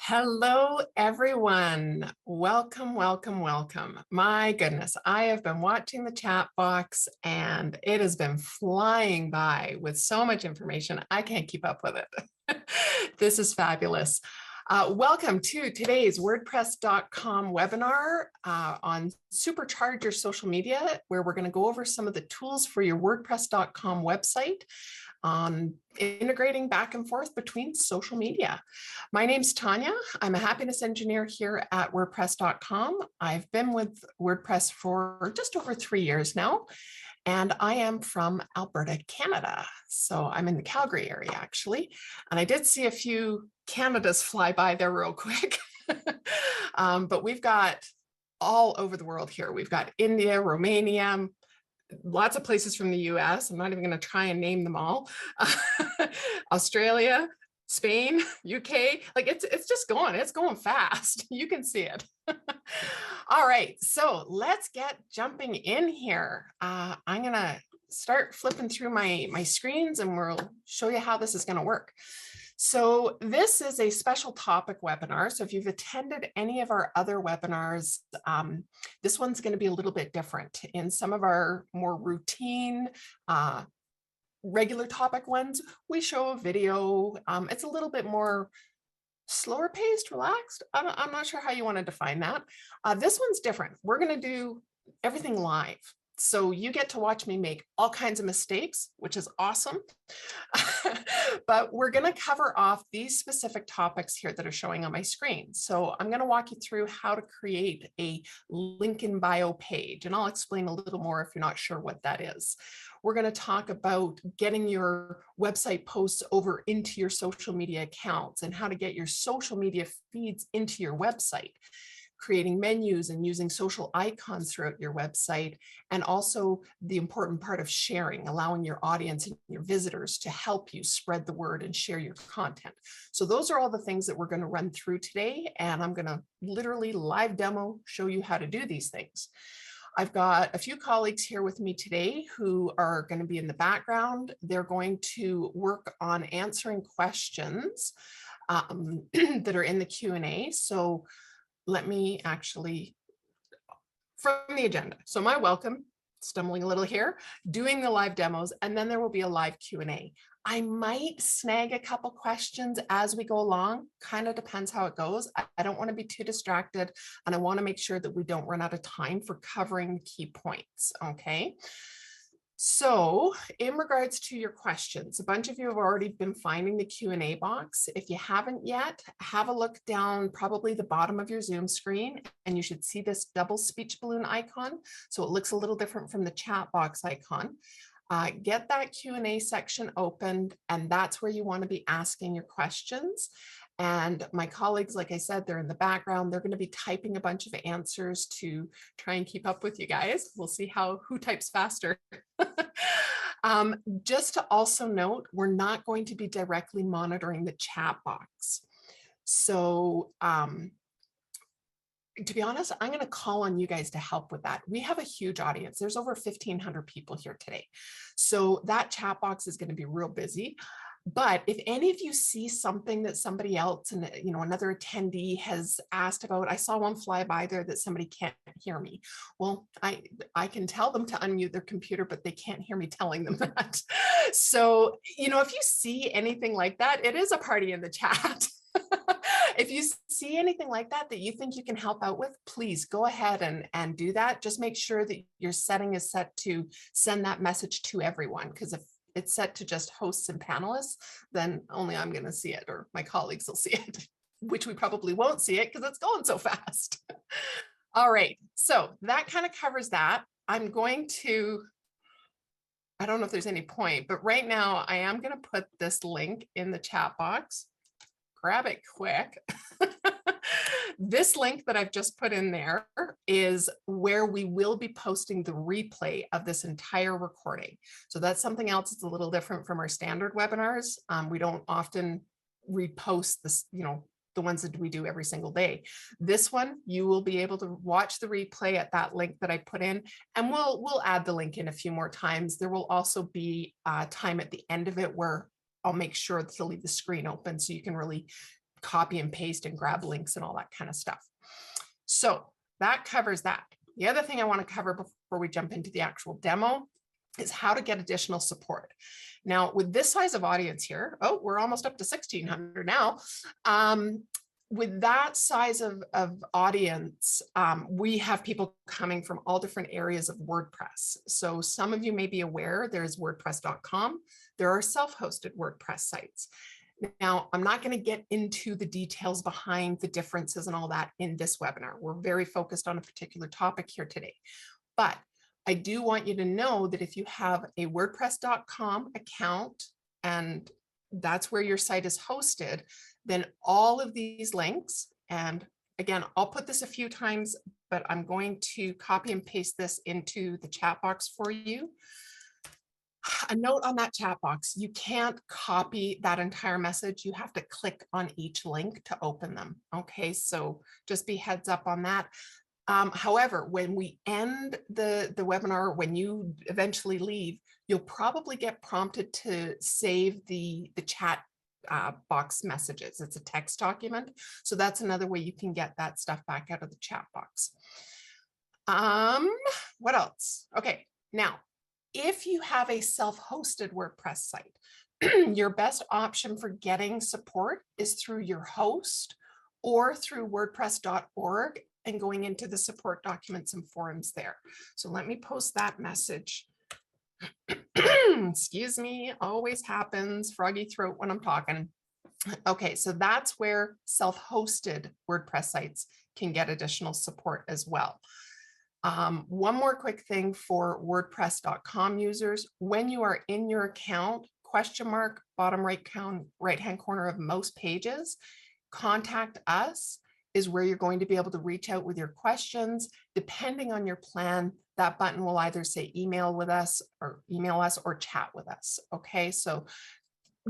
Hello, everyone. Welcome, welcome, welcome. My goodness, I have been watching the chat box and it has been flying by with so much information. I can't keep up with it. This is fabulous. Welcome to today's WordPress.com webinar on Supercharge your social media, where we're going to go over some of the tools for your WordPress.com website on integrating back and forth between social media. My name's Tanya. I'm a happiness engineer here at WordPress.com. I've been with WordPress for just over 3 years now, and I am from Alberta, Canada. So I'm in the Calgary area, actually. And I did see a few Canadas fly by there real quick. But we've got all over the world here. We've got India, Romania, lots of places from the US. I'm not even going to try and name them all. Australia, Spain, UK, like it's just going, it's going fast. You can see it. All right, so let's get jumping in here. I'm going to start flipping through my screens and we'll show you how this is going to work. So this is a special topic webinar. So if you've attended any of our other webinars, this one's going to be a little bit different. In some of our more routine, regular topic ones, we show a video. It's a little bit more slower paced, relaxed. I'm not sure how you want to define that. This one's different. We're going to do everything live. So you get to watch me make all kinds of mistakes, which is awesome. But we're going to cover off these specific topics here that are showing on my screen. So I'm going to walk you through how to create a link in bio page, and I'll explain a little more if you're not sure what that is. We're going to talk about getting your website posts over into your social media accounts and how to get your social media feeds into your website, creating menus and using social icons throughout your website, and also the important part of sharing, allowing your audience and your visitors to help you spread the word and share your content. So those are all the things that we're going to run through today, and I'm going to literally live demo show you how to do these things. I've got a few colleagues here with me today who are going to be in the background. They're going to work on answering questions that are in the Q&A. So let me actually, from the agenda. So my welcome, stumbling a little here, doing the live demos, and then there will be a live Q&A. I might snag a couple questions as we go along, kind of depends how it goes. I don't want to be too distracted, and I want to make sure that we don't run out of time for covering the key points, okay? So in regards to your questions, a bunch of you have already been finding the Q&A box. If you haven't yet, have a look down probably the bottom of your Zoom screen, and you should see this double speech balloon icon. So it looks a little different from the chat box icon. Get that Q&A section opened, and that's where you want to be asking your questions. And my colleagues, like I said, they're in the background. They're going to be typing a bunch of answers to try and keep up with you guys. We'll see who types faster. Just to also note, we're not going to be directly monitoring the chat box. So to be honest, I'm going to call on you guys to help with that. We have a huge audience. There's over 1,500 people here today. So that chat box is going to be real busy. But if any of you see something that somebody else and another attendee has asked about, I saw one fly by there that somebody can't hear me. Well, I can tell them to unmute their computer, but they can't hear me telling them that. So, if you see anything like that, it is a party in the chat. If you see anything like that you think you can help out with, please go ahead and do that. Just make sure that your setting is set to send that message to everyone, because if it's set to just hosts and panelists, then only I'm going to see it, or my colleagues will see it, which we probably won't see it because it's going so fast. All right, so that kind of covers that. I'm going to, I don't know if there's any point, but right now I am going to put this link in the chat box. Grab it quick. This link that I've just put in there is where we will be posting the replay of this entire recording. So that's something else that's a little different from our standard webinars. We don't often repost this, the ones that we do every single day. This one, you will be able to watch the replay at that link that I put in, and we'll add the link in a few more times. There will also be time at the end of it where I'll make sure to leave the screen open so you can really copy and paste and grab links and all that kind of stuff. So that covers that. The other thing I want to cover before we jump into the actual demo is how to get additional support. Now, with this size of audience here, oh, we're almost up to 1,600 now. With that size of audience, we have people coming from all different areas of WordPress. So some of you may be aware there's WordPress.com. There are self-hosted WordPress sites. Now, I'm not going to get into the details behind the differences and all that in this webinar. We're very focused on a particular topic here today. But I do want you to know that if you have a WordPress.com account and that's where your site is hosted, then all of these links, and again, I'll put this a few times, but I'm going to copy and paste this into the chat box for you. A note on that chat box, you can't copy that entire message. You have to click on each link to open them. Okay, so just be heads up on that. However, when we end the webinar, when you eventually leave, you'll probably get prompted to save the chat box messages. It's a text document. So that's another way you can get that stuff back out of the chat box. What else? Okay, now, if you have a self-hosted WordPress site, your best option for getting support is through your host or through WordPress.org and going into the support documents and forums there. So let me post that message. Excuse me, always happens, froggy throat when I'm talking. Okay, so that's where self-hosted WordPress sites can get additional support as well. One more quick thing for WordPress.com users, when you are in your account, question mark, bottom right-hand corner of most pages, contact us is where you're going to be able to reach out with your questions. Depending on your plan, that button will either say email us or chat with us. Okay, so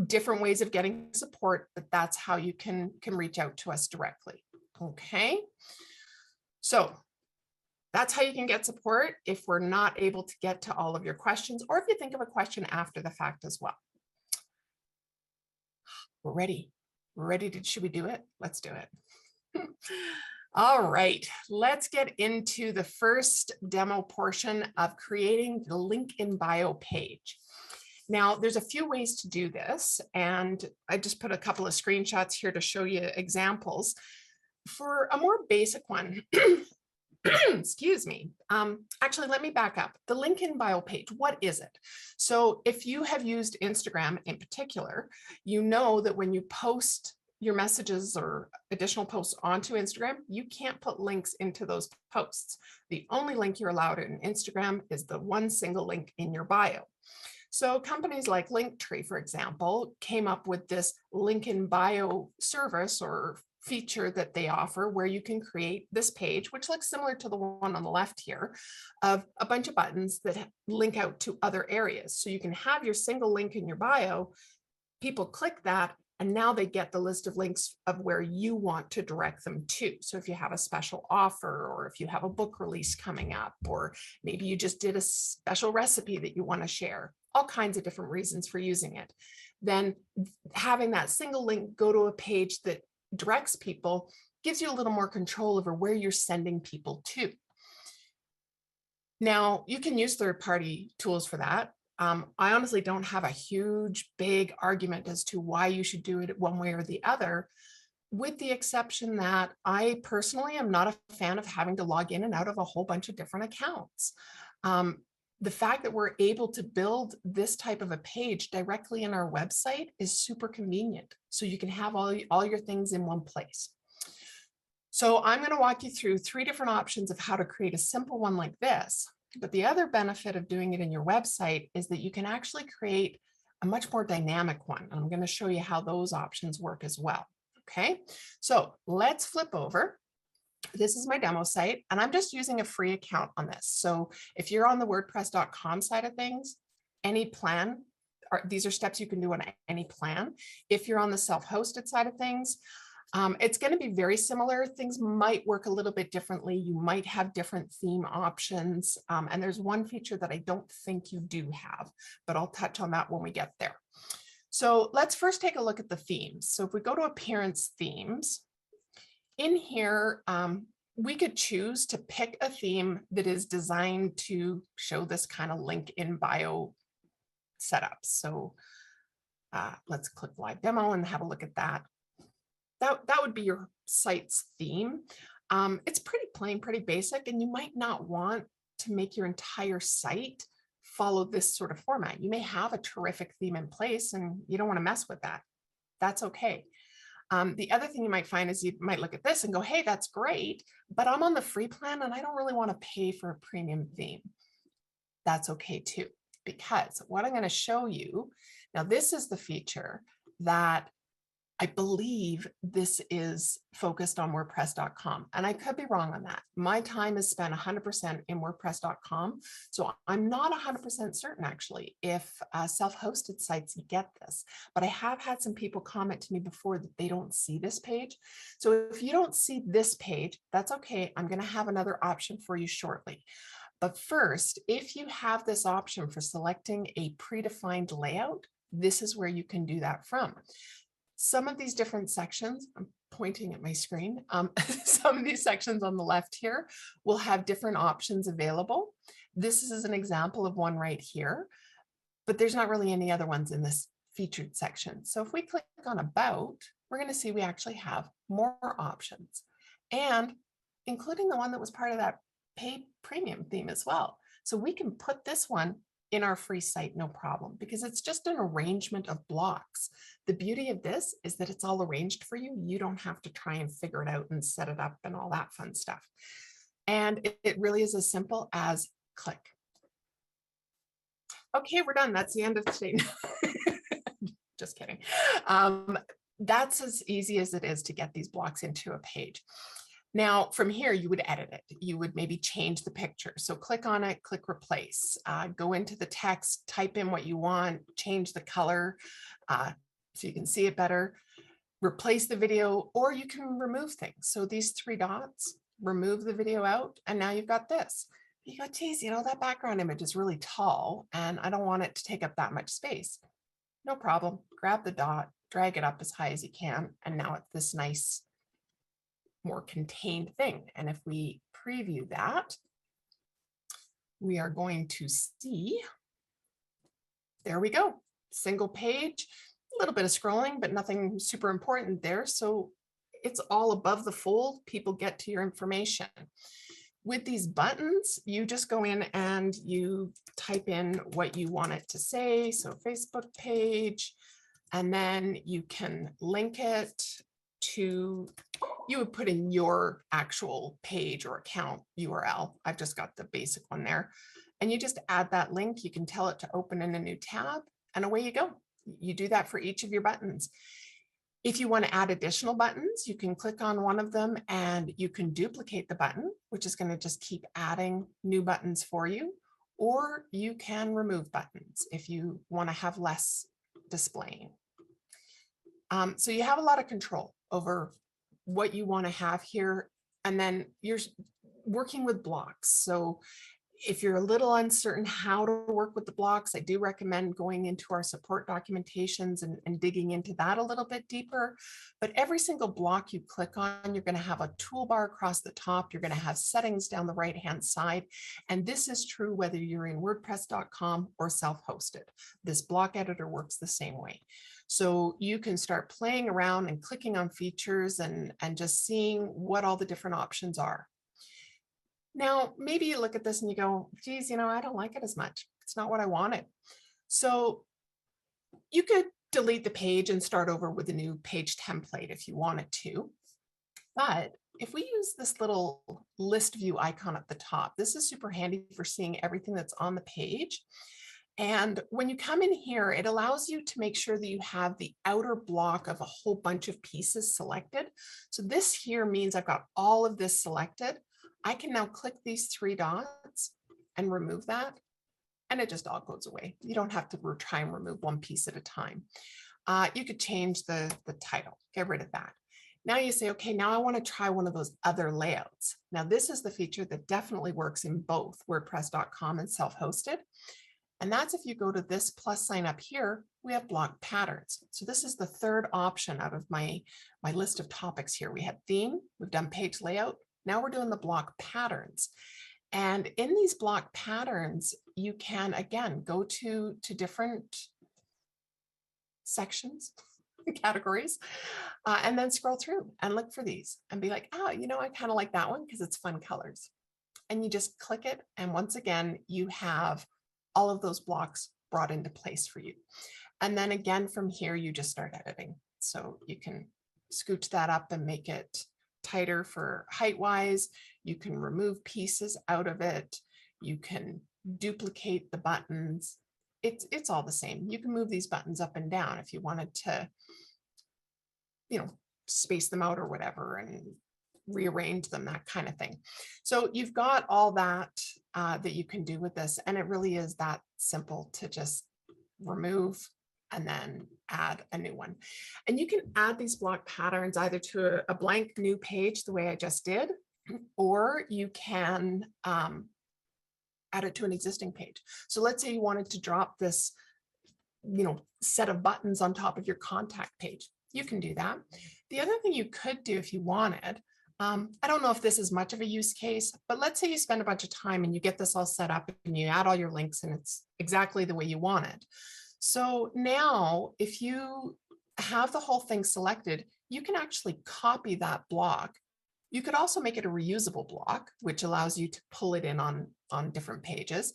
different ways of getting support, but that's how you can reach out to us directly. Okay, so that's how you can get support if we're not able to get to all of your questions, or if you think of a question after the fact as well. We're ready. Should we do it? Let's do it. All right, let's get into the first demo portion of creating the link in bio page. Now, there's a few ways to do this, and I just put a couple of screenshots here to show you examples. For a more basic one, excuse me, actually, let me back up. The link in bio page, what is it? So if you have used Instagram in particular, you know that when you post your messages or additional posts onto Instagram, you can't put links into those posts. The only link you're allowed in Instagram is the one single link in your bio. So companies like Linktree, for example, came up with this link in bio service or feature that they offer where you can create this page, which looks similar to the one on the left here, of a bunch of buttons that link out to other areas. So you can have your single link in your bio, people click that, and now they get the list of links of where you want to direct them to. So if you have a special offer, or if you have a book release coming up, or maybe you just did a special recipe that you want to share, all kinds of different reasons for using it, then having that single link go to a page that directs people gives you a little more control over where you're sending people to. Now, you can use third-party tools for that. I honestly don't have a huge, big argument as to why you should do it one way or the other, with the exception that I personally am not a fan of having to log in and out of a whole bunch of different accounts. The fact that we're able to build this type of a page directly in our website is super convenient. So you can have all your things in one place. So I'm going to walk you through 3 different options of how to create a simple one like this. But the other benefit of doing it in your website is that you can actually create a much more dynamic one. I'm going to show you how those options work as well. Okay, so let's flip over. This is my demo site, and I'm just using a free account on this. So if you're on the WordPress.com side of things, any plan, these are steps you can do on any plan. If you're on the self-hosted side of things, it's going to be very similar. Things might work a little bit differently. You might have different theme options. And there's one feature that I don't think you do have, but I'll touch on that when we get there. So let's first take a look at the themes. So if we go to Appearance Themes, in here, we could choose to pick a theme that is designed to show this kind of link in bio setup. So let's click Live Demo and have a look at that. That would be your site's theme. It's pretty plain, pretty basic, and you might not want to make your entire site follow this sort of format. You may have a terrific theme in place and you don't want to mess with that. That's okay. The other thing you might find is you might look at this and go, hey, that's great, but I'm on the free plan and I don't really want to pay for a premium theme. That's okay too, because what I'm going to show you, now this is the feature that I believe this is focused on WordPress.com, and I could be wrong on that. My time is spent 100% in WordPress.com, so I'm not 100% certain actually if self-hosted sites get this, but I have had some people comment to me before that they don't see this page. So if you don't see this page, that's okay. I'm going to have another option for you shortly. But first, if you have this option for selecting a predefined layout, this is where you can do that from. Some of these different sections, I'm pointing at my screen, some of these sections on the left here will have different options available. This is an example of one right here, but there's not really any other ones in this featured section. So if we click on About, we're going to see we actually have more options, and including the one that was part of that paid premium theme as well. So we can put this one in our free site, no problem, because it's just an arrangement of blocks. The beauty of this is that it's all arranged for you. You don't have to try and figure it out and set it up and all that fun stuff. And it really is as simple as click. Okay, we're done. That's the end of today. Just kidding. That's as easy as it is to get these blocks into a page. Now, from here, you would edit it. You would maybe change the picture. So click on it, click replace, go into the text, type in what you want, change the color so you can see it better, replace the video, or you can remove things. So these three dots, remove the video out, and now you've got this. You go, geez, you know, that background image is really tall and I don't want it to take up that much space. No problem. Grab the dot, drag it up as high as you can, and now it's this nice, more contained thing. And if we preview that, we are going to see, there we go, single page, a little bit of scrolling, but nothing super important there. So it's all above the fold. People get to your information. With these buttons, you just go in and you type in what you want it to say. So Facebook page, and then you can link it to, you would put in your actual page or account URL. I've just got the basic one there. And you just add that link. You can tell it to open in a new tab, and away you go. You do that for each of your buttons. If you want to add additional buttons, you can click on one of them and you can duplicate the button, which is going to just keep adding new buttons for you, or you can remove buttons if you want to have less displaying. So you have a lot of control over what you want to have here, and then you're working with blocks. So if you're a little uncertain how to work with the blocks, I do recommend going into our support documentations and digging into that a little bit deeper. But every single block you click on, you're going to have a toolbar across the top. You're going to have settings down the right-hand side. And this is true whether you're in WordPress.com or self-hosted. This block editor works the same way. So you can start playing around and clicking on features and just seeing what all the different options are. Now, maybe you look at this and you go, geez, you know, I don't like it as much. It's not what I wanted. So you could delete the page and start over with a new page template if you wanted to. But if we use this little list view icon at the top, this is super handy for seeing everything that's on the page. And when you come in here, it allows you to make sure that you have the outer block of a whole bunch of pieces selected. So this here means I've got all of this selected. I can now click these three dots and remove that, and it just all goes away. You don't have to try and remove one piece at a time. You could change the title, get rid of that. Now you say, okay, now I want to try one of those other layouts. Now this is the feature that definitely works in both WordPress.com and self-hosted. And that's if you go to this plus sign up here, we have block patterns. So this is the third option out of my list of topics here. We had theme, we've done page layout. Now we're doing the block patterns. And in these block patterns, you can, again, go to different sections, categories, and then scroll through and look for these and be like, oh, you know, I kind of like that one because it's fun colors. And you just click it. And once again, you have all of those blocks brought into place for you. And then again, from here, you just start editing. So you can scooch that up and make it tighter for height wise. You can remove pieces out of it. You can duplicate the buttons. It's all the same. You can move these buttons up and down if you wanted to, you know, space them out or whatever and rearrange them, that kind of thing. So you've got all that that you can do with this. And it really is that simple to just remove and then add a new one. And you can add these block patterns either to a blank new page the way I just did, or you can add it to an existing page. So let's say you wanted to drop this, you know, set of buttons on top of your contact page. You can do that. The other thing you could do if you wanted, I don't know if this is much of a use case, but let's say you spend a bunch of time and you get this all set up and you add all your links and it's exactly the way you want it. So now if you have the whole thing selected, you can actually copy that block. You could also make it a reusable block, which allows you to pull it in on different pages.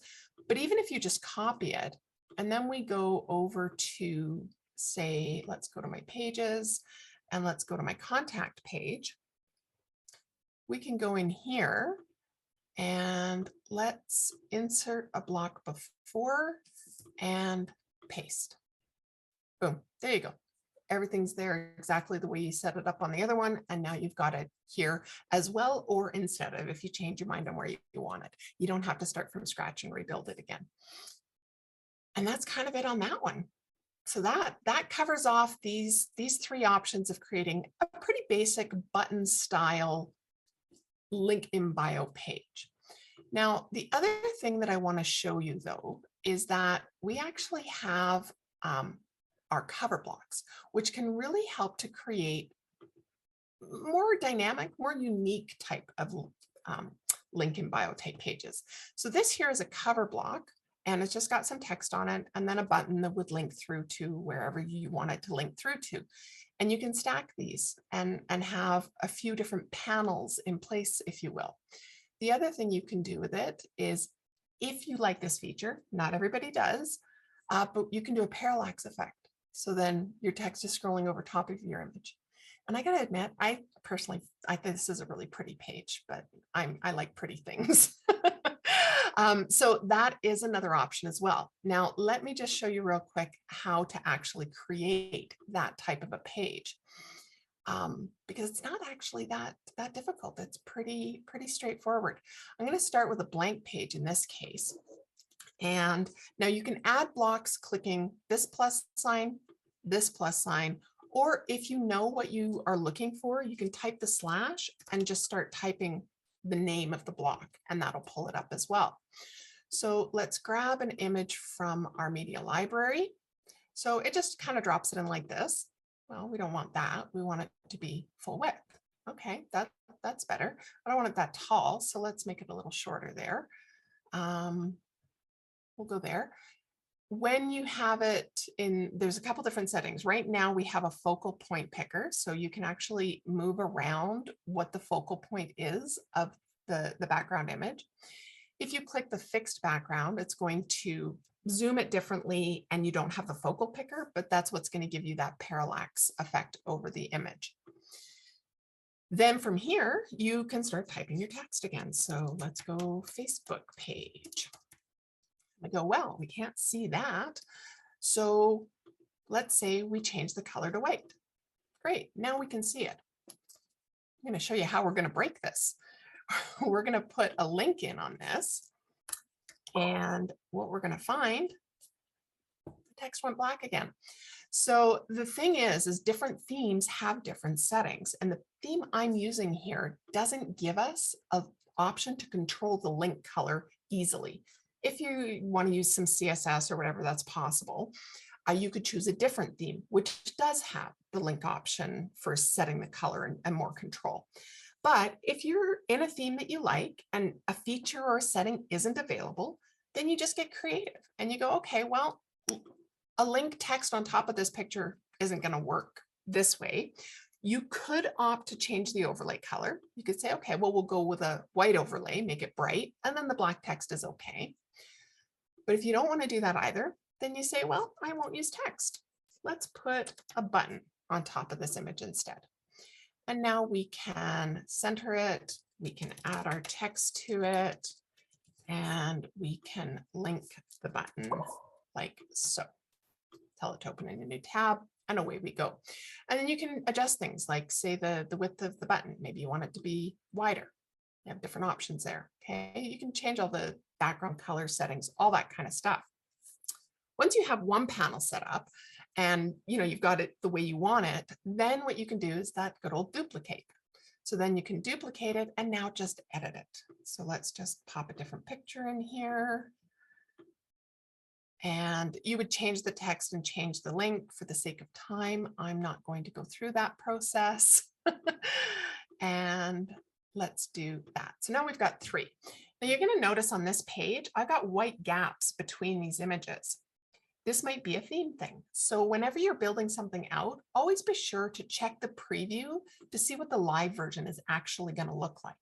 But even if you just copy it, and then we go over to, say, let's go to my pages and let's go to my contact page. We can go in here and let's insert a block before and paste. Boom, there you go. Everything's there exactly the way you set it up on the other one. And now you've got it here as well, or instead of, if you change your mind on where you want it. You don't have to start from scratch and rebuild it again. And that's kind of it on that one. So that covers off these three options of creating a pretty basic button style link in bio page. Now, the other thing that I want to show you though, is that we actually have our cover blocks, which can really help to create more dynamic, more unique type of link in bio type pages. So this here is a cover block, and it's just got some text on it and then a button that would link through to wherever you want it to link through to. And you can stack these and have a few different panels in place, if you will. The other thing you can do with it is, if you like this feature, not everybody does, but you can do a parallax effect. So then your text is scrolling over top of your image. And I gotta admit, I think this is a really pretty page, but I like pretty things. So that is another option as well. Now, let me just show you real quick how to actually create that type of a page. Because it's not actually that difficult. It's pretty straightforward. I'm going to start with a blank page in this case. And now you can add blocks clicking this plus sign, or if you know what you are looking for, you can type the slash and just start typing the name of the block, and that'll pull it up as well. So let's grab an image from our media library. So it just kind of drops it in like this. Well, we don't want that. We want it to be full width. Okay, that's better. I don't want it that tall, so let's make it a little shorter there. We'll go there. When you have it in, there's a couple different settings. Right now we have a focal point picker, so you can actually move around what the focal point is of the background image. If you click the fixed background, it's going to zoom it differently and you don't have the focal picker, but that's what's going to give you that parallax effect over the image. Then from here, you can start typing your text again. So let's go Facebook page. I go, well, we can't see that. So let's say we change the color to white. Great, now we can see it. I'm going to show you how we're going to break this. We're going to put a link in on this. And what we're going to find, the text went black again. So the thing is different themes have different settings. And the theme I'm using here doesn't give us an option to control the link color easily. If you want to use some CSS or whatever, that's possible. You could choose a different theme, which does have the link option for setting the color and more control. But if you're in a theme that you like and a feature or a setting isn't available, then you just get creative and you go, okay, well, a link text on top of this picture isn't going to work this way. You could opt to change the overlay color. You could say, okay, well, we'll go with a white overlay, make it bright, and then the black text is okay. But if you don't want to do that either, then you say, well, I won't use text. Let's put a button on top of this image instead. And now we can center it, we can add our text to it, and we can link the button like so. Tell it to open in a new tab, and away we go. And then you can adjust things like, say, the width of the button. Maybe you want it to be wider. You have different options there. Okay, you can change all the background color settings, all that kind of stuff. Once you have one panel set up and you've got it the way you want it, then what you can do is that good old duplicate. So then you can duplicate it and now just edit it. So let's just pop a different picture in here. And you would change the text and change the link. For the sake of time, I'm not going to go through that process. And let's do that. So now we've got 3. Now you're going to notice on this page, I've got white gaps between these images. This might be a theme thing. So whenever you're building something out, always be sure to check the preview to see what the live version is actually going to look like.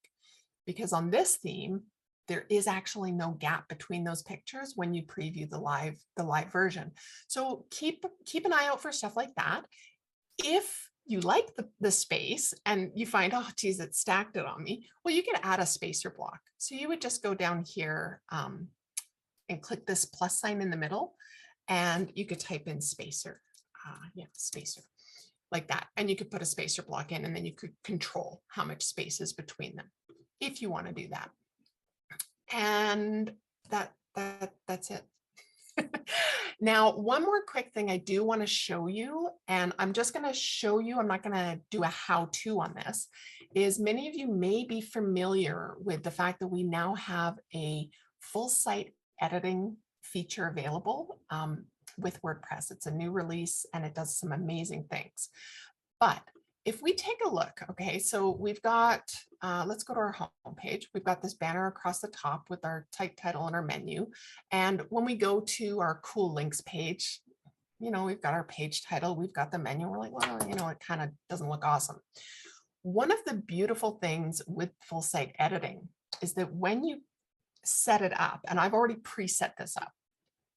Because on this theme, there is actually no gap between those pictures when you preview the live version. So keep an eye out for stuff like that. If you like the space and you find, oh, geez, it stacked it on me, well, you can add a spacer block. So you would just go down here and click this plus sign in the middle, and you could type in spacer, spacer, like that. And you could put a spacer block in, and then you could control how much space is between them if you want to do that. And that's it. Now, one more quick thing I do want to show you, and I'm just going to show you, I'm not going to do a how-to on this, is many of you may be familiar with the fact that we now have a full site editing feature available with WordPress. It's a new release and it does some amazing things. But if we take a look, okay, so we've got, let's go to our home page. We've got this banner across the top with our type title and our menu. And when we go to our cool links page, we've got our page title, we've got the menu. We're like, well, it kind of doesn't look awesome. One of the beautiful things with full site editing is that when you set it up, and I've already preset this up,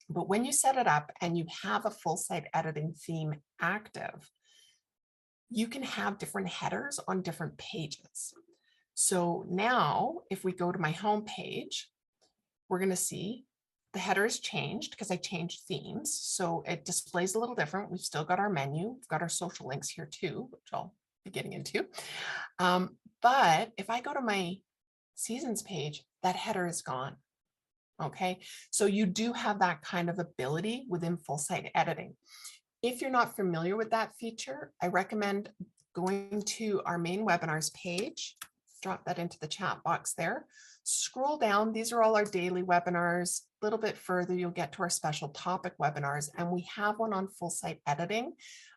but when you set it up and you have a full site editing theme active, you can have different headers on different pages. So now if we go to my home page, we're going to see the header has changed because I changed themes. So it displays a little different. We've still got our menu. We've got our social links here too, which I'll be getting into. But if I go to my seasons page, that header is gone. Okay, so you do have that kind of ability within full site editing. If you're not familiar with that feature, I recommend going to our main webinars page, drop that into the chat box there, scroll down. These are all our daily webinars. A little bit further, you'll get to our special topic webinars, and we have one on full site editing.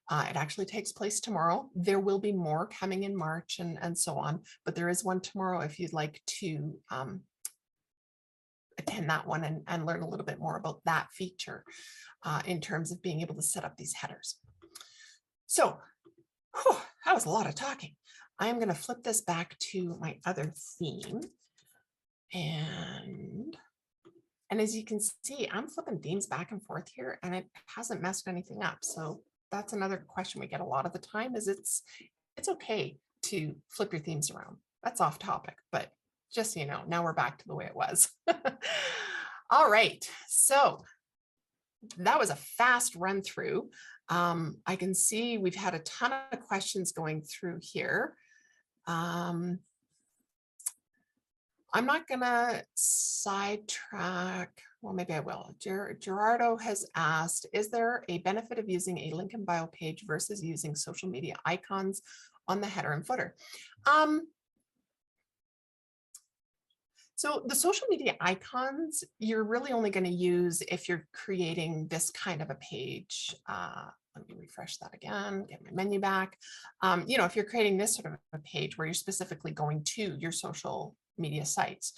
It actually takes place tomorrow. There will be more coming in March and so on, but there is one tomorrow if you'd like to attend that one and learn a little bit more about that feature in terms of being able to set up these headers. So that was a lot of talking. I am going to flip this back to my other theme. And as you can see, I'm flipping themes back and forth here, and it hasn't messed anything up. So that's another question we get a lot of the time, is it's okay to flip your themes around. That's off topic, but just so you know, now we're back to the way it was. All right, so that was a fast run through. I can see we've had a ton of questions going through here. I'm not gonna sidetrack. Well, maybe I will. Gerardo has asked, is there a benefit of using a link in bio page versus using social media icons on the header and footer? So the social media icons, you're really only going to use if you're creating this kind of a page. Let me refresh that again, get my menu back. If you're creating this sort of a page where you're specifically going to your social media sites.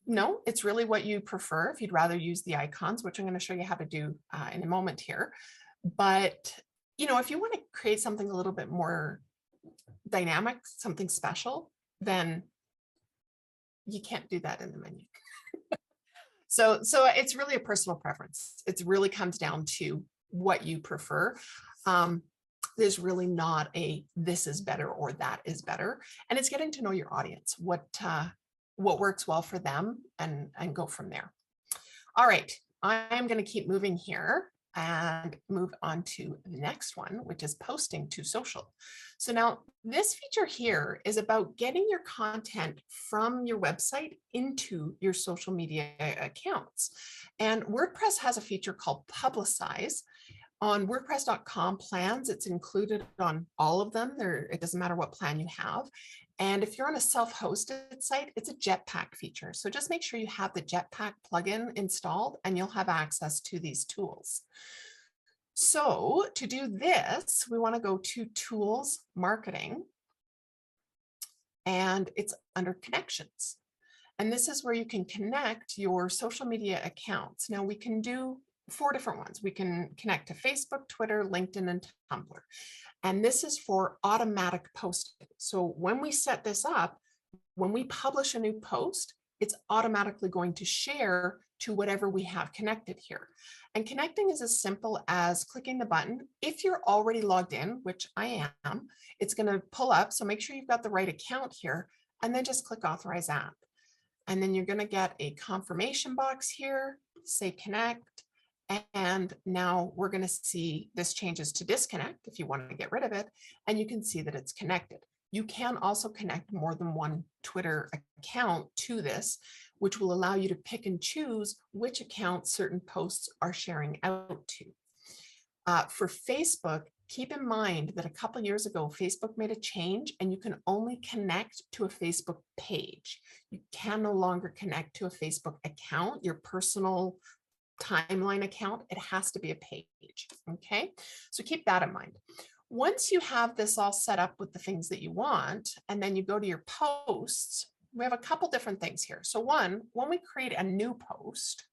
No, it's really what you prefer. If you'd rather use the icons, which I'm going to show you how to do in a moment here. But, if you want to create something a little bit more dynamic, something special, then you can't do that in the menu. So it's really a personal preference. It really comes down to what you prefer. There's really not a this is better or that is better. And it's getting to know your audience, what works well for them, and go from there. All right, I'm going to keep moving here and move on to the next one, which is posting to social. So now this feature here is about getting your content from your website into your social media accounts. And WordPress has a feature called Publicize. On WordPress.com plans, it's included on all of them. It doesn't matter what plan you have. And if you're on a self-hosted site, it's a Jetpack feature. So just make sure you have the Jetpack plugin installed and you'll have access to these tools. So to do this, we want to go to Tools, Marketing, and it's under Connections. And this is where you can connect your social media accounts. Now we can do 4 different ones. We can connect to Facebook, Twitter, LinkedIn, and Tumblr. And this is for automatic posting. So when we set this up, when we publish a new post, it's automatically going to share to whatever we have connected here. And connecting is as simple as clicking the button. If you're already logged in, which I am, it's going to pull up. So make sure you've got the right account here, and then just click Authorize App. And then you're going to get a confirmation box here, say connect. And now we're going to see this changes to disconnect if you want to get rid of it, and you can see that it's connected. You can also connect more than one Twitter account to this, which will allow you to pick and choose which account certain posts are sharing out to. For Facebook, keep in mind that a couple years ago, Facebook made a change and you can only connect to a Facebook page. You can no longer connect to a Facebook account, your personal timeline account. It has to be a page. Okay, so keep that in mind. Once you have this all set up with the things that you want, and then you go to your posts, we have a couple different things here. So one, when we create a new post,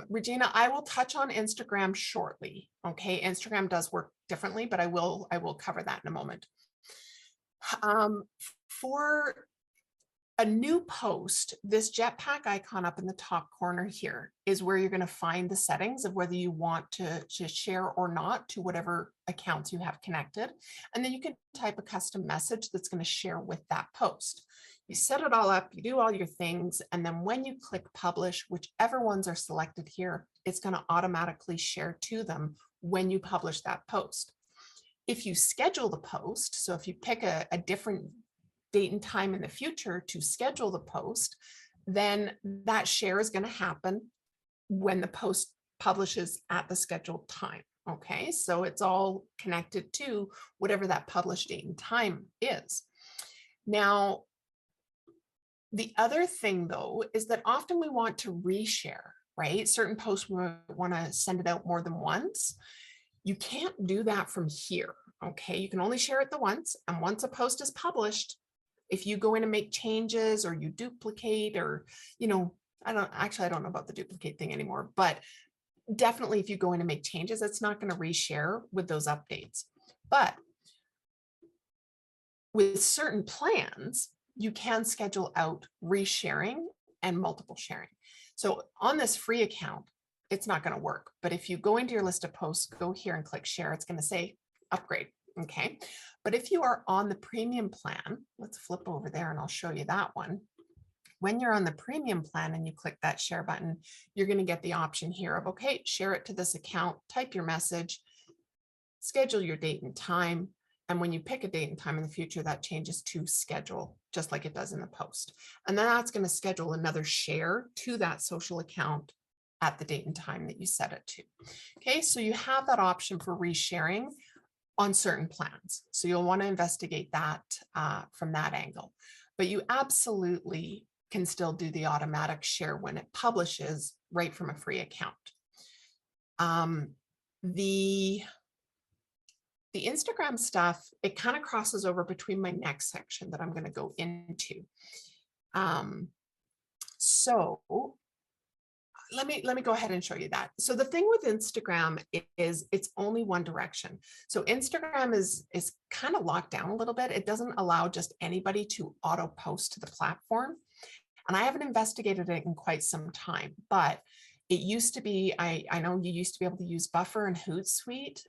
Regina, I will touch on Instagram shortly. Okay, Instagram does work differently, but I will cover that in a moment. For a new post, this Jetpack icon up in the top corner here is where you're going to find the settings of whether you want to share or not to whatever accounts you have connected. And then you can type a custom message that's going to share with that post. You set it all up, you do all your things, and then when you click publish, whichever ones are selected here, it's going to automatically share to them when you publish that post. If you schedule the post, so if you pick a different date and time in the future to schedule the post, then that share is going to happen when the post publishes at the scheduled time. Okay, so it's all connected to whatever that published date and time is. Now, the other thing though, is that often we want to reshare, right? Certain posts we want to send it out more than once. You can't do that from here. Okay, you can only share it the once, and once a post is published, if you go in and make changes or you duplicate, or, I don't know about the duplicate thing anymore, but definitely if you go in and make changes, it's not going to reshare with those updates. But with certain plans, you can schedule out resharing and multiple sharing. So on this free account, it's not going to work. But if you go into your list of posts, go here and click share, it's going to say upgrade. Okay, but if you are on the premium plan, let's flip over there and I'll show you that one. When you're on the premium plan and you click that share button, you're going to get the option here of, okay, share it to this account, type your message, schedule your date and time. And when you pick a date and time in the future, that changes to schedule, just like it does in the post. And then that's going to schedule another share to that social account at the date and time that you set it to. Okay, so you have that option for resharing on certain plans. So you'll want to investigate that from that angle. but you absolutely can still do the automatic share when it publishes right from a free account. The Instagram stuff, it kind of crosses over between my next section that I'm going to go into. So let me go ahead and show you that. So the thing with Instagram is it's only one direction. So Instagram is kind of locked down a little bit. It doesn't allow just anybody to auto post to the platform. And I haven't investigated it in quite some time, but it used to be, I know you used to be able to use Buffer and Hootsuite,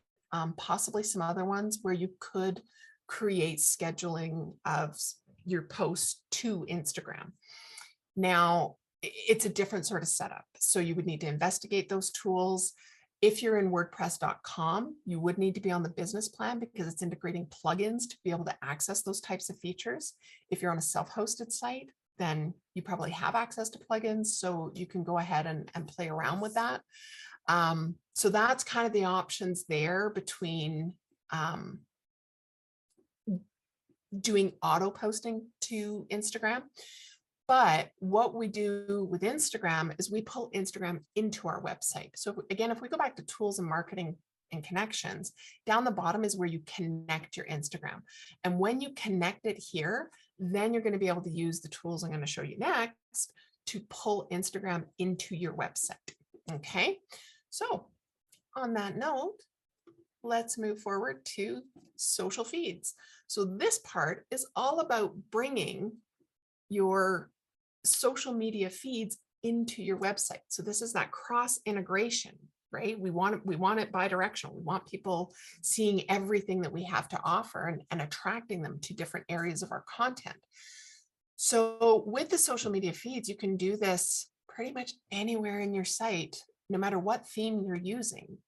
possibly some other ones where you could create scheduling of your posts to Instagram. Now, it's a different sort of setup. So you would need to investigate those tools. If you're in WordPress.com, you would need to be on the business plan because it's integrating plugins to be able to access those types of features. If you're on a self-hosted site, then you probably have access to plugins, so you can go ahead and play around with that. So that's kind of the options there between doing auto posting to Instagram. But what we do with Instagram is we pull Instagram into our website. So again, if we go back to tools and marketing and connections, down the bottom is where you connect your Instagram. And when you connect it here, then you're going to be able to use the tools I'm going to show you next to pull Instagram into your website. Okay, so on that note, let's move forward to social feeds. So this part is all about bringing your social media feeds into your website. So this is that cross integration, right? We want it bi-directional. We want people seeing everything that we have to offer and attracting them to different areas of our content. So with the social media feeds, you can do this pretty much anywhere in your site, no matter what theme you're using.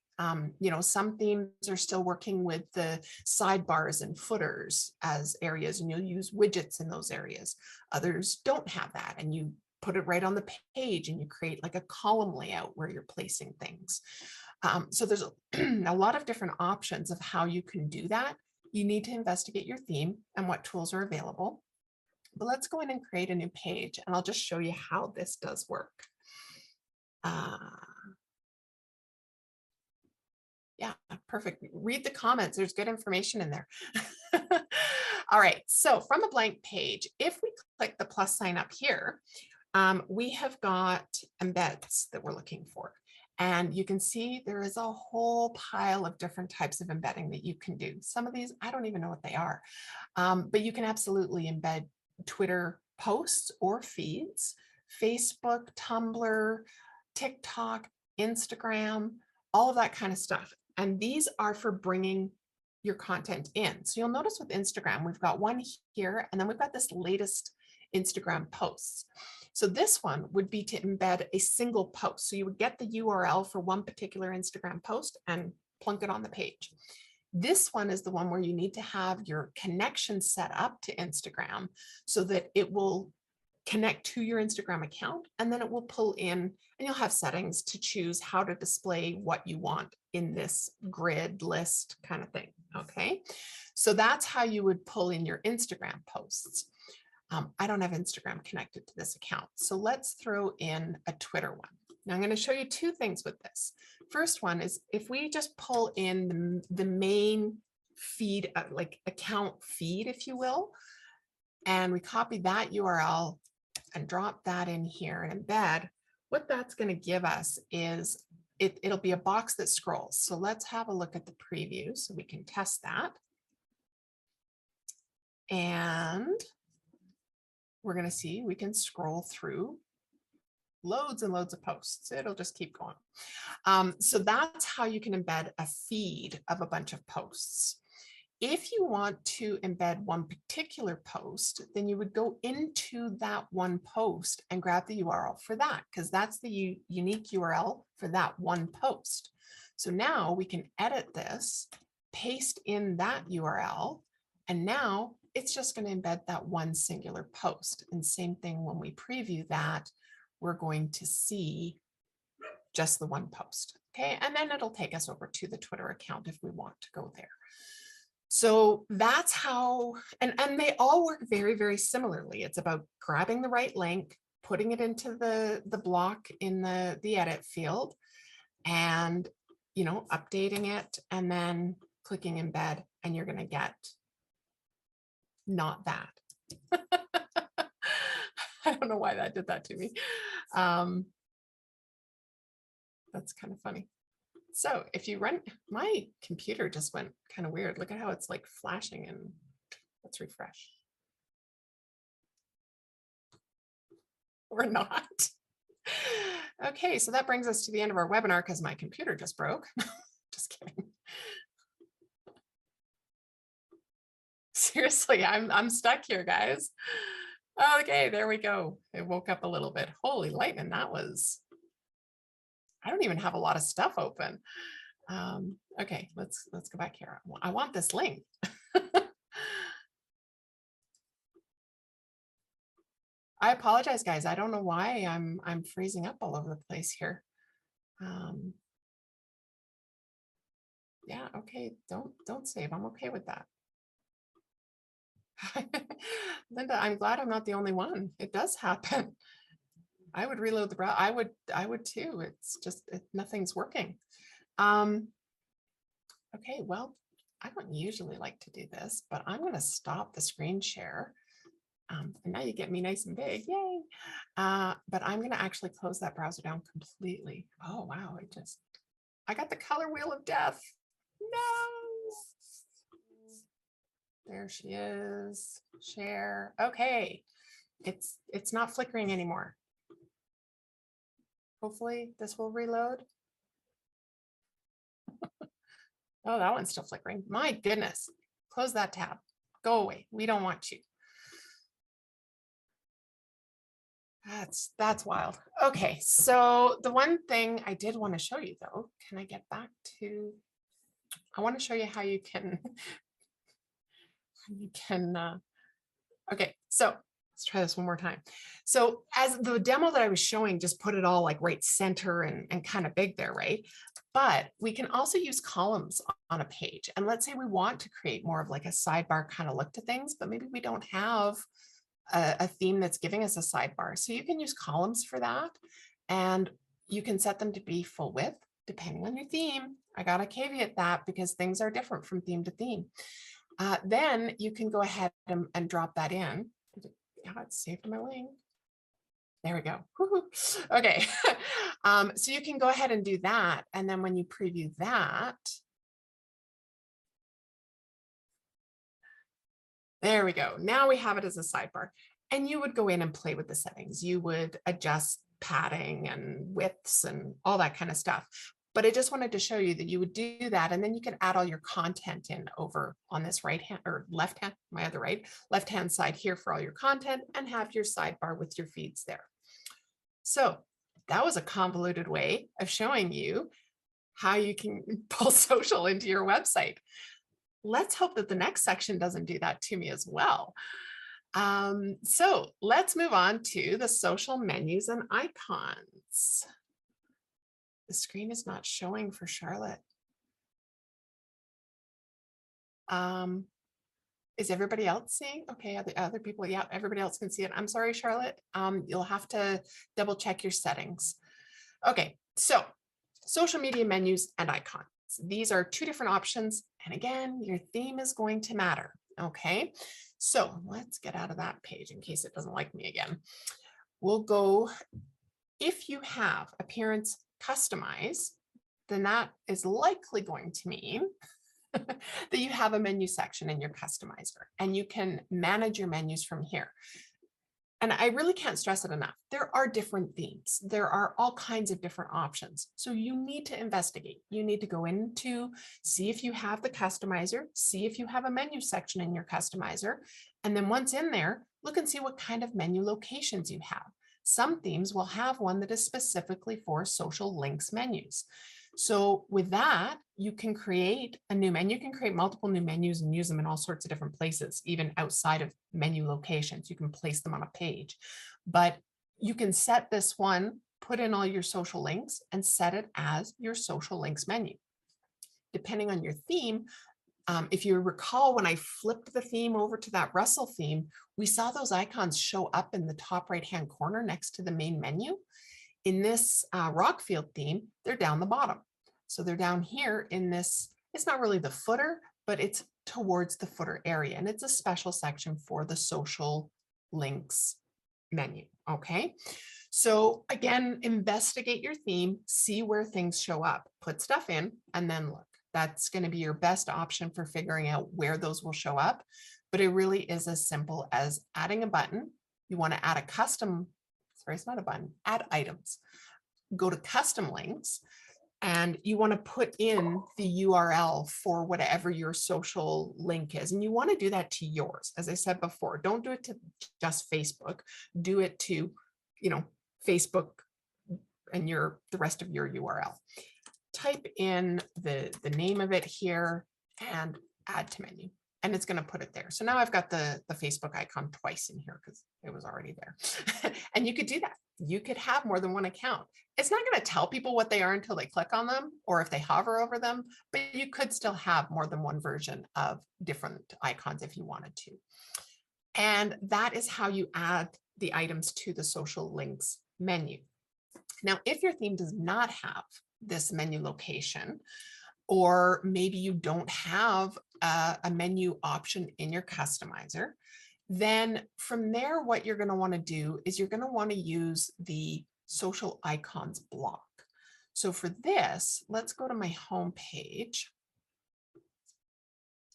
Some themes are still working with the sidebars and footers as areas, and you'll use widgets in those areas. Others don't have that, and you put it right on the page and you create like a column layout where you're placing things. So there's a lot of different options of how you can do that. You need to investigate your theme and what tools are available. But let's go in and create a new page, and I'll just show you how this does work. Yeah, perfect. Read the comments. There's good information in there. All right, so from a blank page, if we click the plus sign up here, we have got embeds that we're looking for. And you can see there is a whole pile of different types of embedding that you can do. Some of these, I don't even know what they are, but you can absolutely embed Twitter posts or feeds, Facebook, Tumblr, TikTok, Instagram, all of that kind of stuff. And these are for bringing your content in. So you'll notice with Instagram, we've got one here, and then we've got this latest Instagram posts. So this one would be to embed a single post. So you would get the URL for one particular Instagram post and plunk it on the page. This one is the one where you need to have your connection set up to Instagram so that it will connect to your Instagram account, and then it will pull in, and you'll have settings to choose how to display what you want in this grid list kind of thing. Okay, so that's how you would pull in your Instagram posts. I don't have Instagram connected to this account, so let's throw in a Twitter one. Now I'm going to show you two things with this. First one is if we just pull in the main feed, like account feed, if you will, and we copy that URL and drop that in here and embed, what that's going to give us is it'll be a box that scrolls. So let's have a look at the preview so we can test that. And we're going to see we can scroll through loads and loads of posts. It'll just keep going. So that's how you can embed a feed of a bunch of posts. If you want to embed one particular post, then you would go into that one post and grab the URL for that, because that's the unique URL for that one post. So now we can edit this, paste in that URL, and now it's just going to embed that one singular post. And same thing when we preview that, we're going to see just the one post. Okay, and then it'll take us over to the Twitter account if we want to go there. So that's how, and they all work very, very similarly. It's about grabbing the right link, putting it into the block in the edit field, and, you know, updating it, and then clicking embed, and you're going to get not that. I don't know why that did that to me. That's kind of funny. So if you run, my computer just went kind of weird. Look at how it's like flashing, and let's refresh. Or not. Okay, so that brings us to the end of our webinar because my computer just broke. Just kidding. Seriously, I'm stuck here, guys. Okay, there we go. It woke up a little bit. Holy lightning, that was, I don't even have a lot of stuff open. Okay, let's go back here. I want this link. I apologize, guys. I don't know why I'm freezing up all over the place here. Yeah, okay. Don't save. I'm okay with that. Linda, I'm glad I'm not the only one. It does happen. I would reload the browser. I would too. It's just nothing's working. Okay, well, I don't usually like to do this, but I'm going to stop the screen share. And now you get me nice and big, yay. But I'm going to actually close that browser down completely. Oh, wow, I got the color wheel of death. No. There she is, share. Okay, it's not flickering anymore. Hopefully this will reload. Oh, that one's still flickering. My goodness, close that tab, go away. We don't want you. That's wild. Okay, so the one thing I did want to show you though, can I get back to, I want to show you how you can, okay, so let's try this one more time. So as the demo that I was showing, just put it all like right center and kind of big there, right? But we can also use columns on a page. And let's say we want to create more of like a sidebar kind of look to things, but maybe we don't have a theme that's giving us a sidebar. So you can use columns for that. And you can set them to be full width, depending on your theme. I got to caveat that because things are different from theme to theme. Then you can go ahead and drop that in. Yeah, it's saved in my link. There we go. Okay. So you can go ahead and do that. And then when you preview that, there we go. Now we have it as a sidebar. And you would go in and play with the settings. You would adjust padding and widths and all that kind of stuff. But I just wanted to show you that you would do that. And then you can add all your content in over on this right hand or left hand, my other right, left hand side here for all your content and have your sidebar with your feeds there. So that was a convoluted way of showing you how you can pull social into your website. Let's hope that the next section doesn't do that to me as well. So let's move on to the social menus and icons. The screen is not showing for Charlotte. Is everybody else seeing? Okay, other people, yeah, everybody else can see it. I'm sorry, Charlotte. You'll have to double check your settings. Okay, so social media menus and icons. These are two different options. And again, your theme is going to matter. Okay, so let's get out of that page in case it doesn't like me again. We'll go, if you have appearance customize, then that is likely going to mean that you have a menu section in your customizer and you can manage your menus from here. And I really can't stress it enough. There are different themes. There are all kinds of different options. So you need to investigate. You need to go into, see if you have the customizer, see if you have a menu section in your customizer. And then once in there, look and see what kind of menu locations you have. Some themes will have one that is specifically for social links menus. So with that, you can create a new menu. You can create multiple new menus and use them in all sorts of different places, even outside of menu locations. You can place them on a page, but you can set this one, put in all your social links and set it as your social links menu. Depending on your theme, If you recall, when I flipped the theme over to that Russell theme, we saw those icons show up in the top right-hand corner next to the main menu. In this Rockfield theme, they're down the bottom. So they're down here in this, it's not really the footer, but it's towards the footer area. And it's a special section for the social links menu, okay? So again, investigate your theme, see where things show up, put stuff in, and then look. That's going to be your best option for figuring out where those will show up. But it really is as simple as adding a button. You want to add a custom, sorry, it's not a button, add items. Go to custom links, and you want to put in the URL for whatever your social link is. And you want to do that to yours. As I said before, don't do it to just Facebook. Do it to, you know, Facebook and the rest of your URL. Type in the name of it here and add to menu, and it's going to put it there. So now I've got the Facebook icon twice in here because it was already there. And you could do that. You could have more than one account. It's not going to tell people what they are until they click on them or if they hover over them, but you could still have more than one version of different icons if you wanted to. And that is how you add the items to the social links menu. Now, if your theme does not have this menu location, or maybe you don't have a menu option in your customizer, then from there, what you're going to want to do is you're going to want to use the social icons block. So for this, let's go to my home page.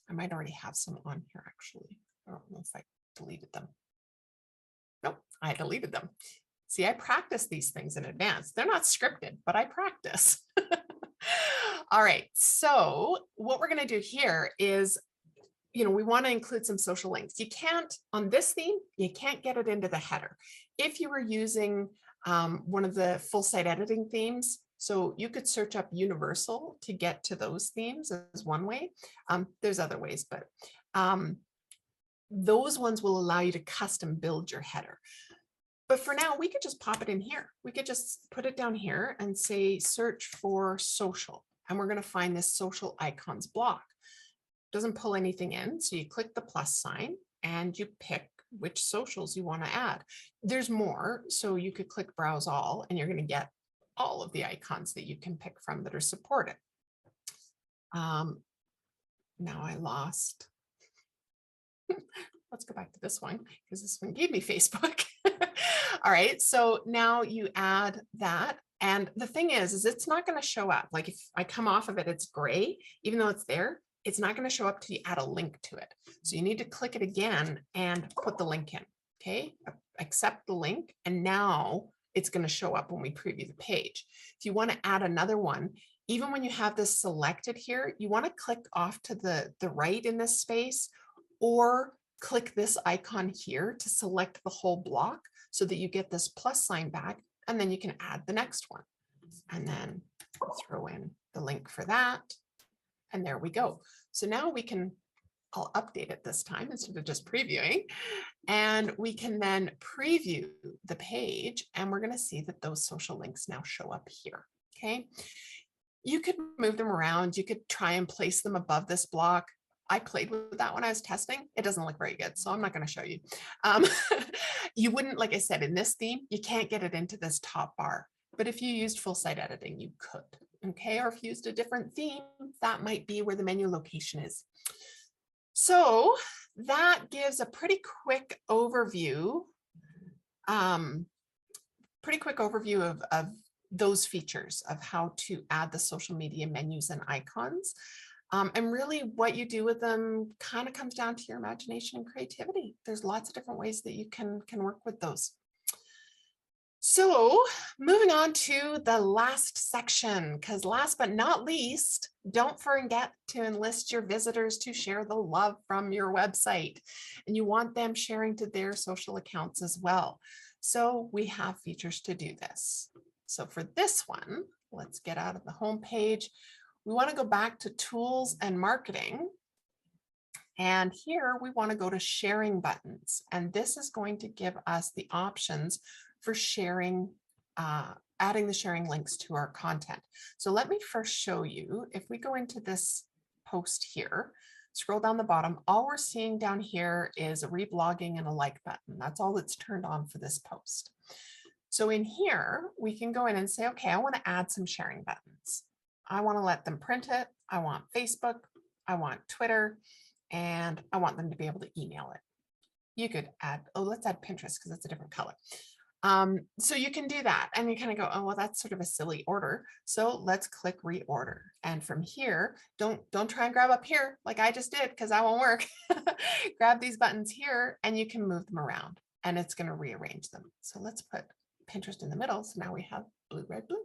I might already have some on here, actually. I don't know if I deleted them. Nope, I deleted them. See, I practice these things in advance. They're not scripted, but I practice. All right, so what we're going to do here is, you know, we want to include some social links. You can't, on this theme, you can't get it into the header. If you were using one of the full site editing themes, so you could search up universal to get to those themes as one way. There's other ways, but those ones will allow you to custom build your header. But for now, we could just pop it in here. We could just put it down here and say, search for social. And we're going to find this social icons block. Doesn't pull anything in. So you click the plus sign and you pick which socials you want to add. There's more. So you could click browse all and you're going to get all of the icons that you can pick from that are supported. Now I lost. Let's go back to this one because this one gave me Facebook. All right, so now you add that. And the thing is it's not going to show up. Like if I come off of it, it's gray, even though it's there, it's not going to show up till you add a link to it. So you need to click it again and put the link in. Okay, accept the link. And now it's going to show up when we preview the page. If you want to add another one, even when you have this selected here, you want to click off to the right in this space, or click this icon here to select the whole block so that you get this plus sign back, and then you can add the next one. And then throw in the link for that. And there we go. So now we can, I'll update it this time instead of just previewing. And we can then preview the page, and we're going to see that those social links now show up here. Okay. You could move them around. You could try and place them above this block. I played with that when I was testing. It doesn't look very good, so I'm not going to show you. You wouldn't, like I said, in this theme, you can't get it into this top bar. But if you used full site editing, you could. Okay, or if you used a different theme, that might be where the menu location is. So that gives a pretty quick overview. Of those features of how to add the social media menus and icons. And really what you do with them kind of comes down to your imagination and creativity. There's lots of different ways that you can work with those. So moving on to the last section, because last but not least, don't forget to enlist your visitors to share the love from your website. And you want them sharing to their social accounts as well. So we have features to do this. So for this one, let's get out of the home page. We want to go back to tools and marketing. And here we want to go to sharing buttons. And this is going to give us the options for sharing, adding the sharing links to our content. So let me first show you, if we go into this post here, scroll down the bottom. All we're seeing down here is a reblogging and a like button. That's all that's turned on for this post. So in here, we can go in and say, okay, I want to add some sharing buttons. I want to let them print it. I want Facebook. I want Twitter, and I want them to be able to email it. You could add, oh, let's add Pinterest because it's a different color. So you can do that and you kind of go, oh, well, that's sort of a silly order. So let's click reorder. And from here, don't try and grab up here like I just did because that won't work. Grab these buttons here and you can move them around and it's going to rearrange them. So let's put Pinterest in the middle. So now we have blue, red, blue.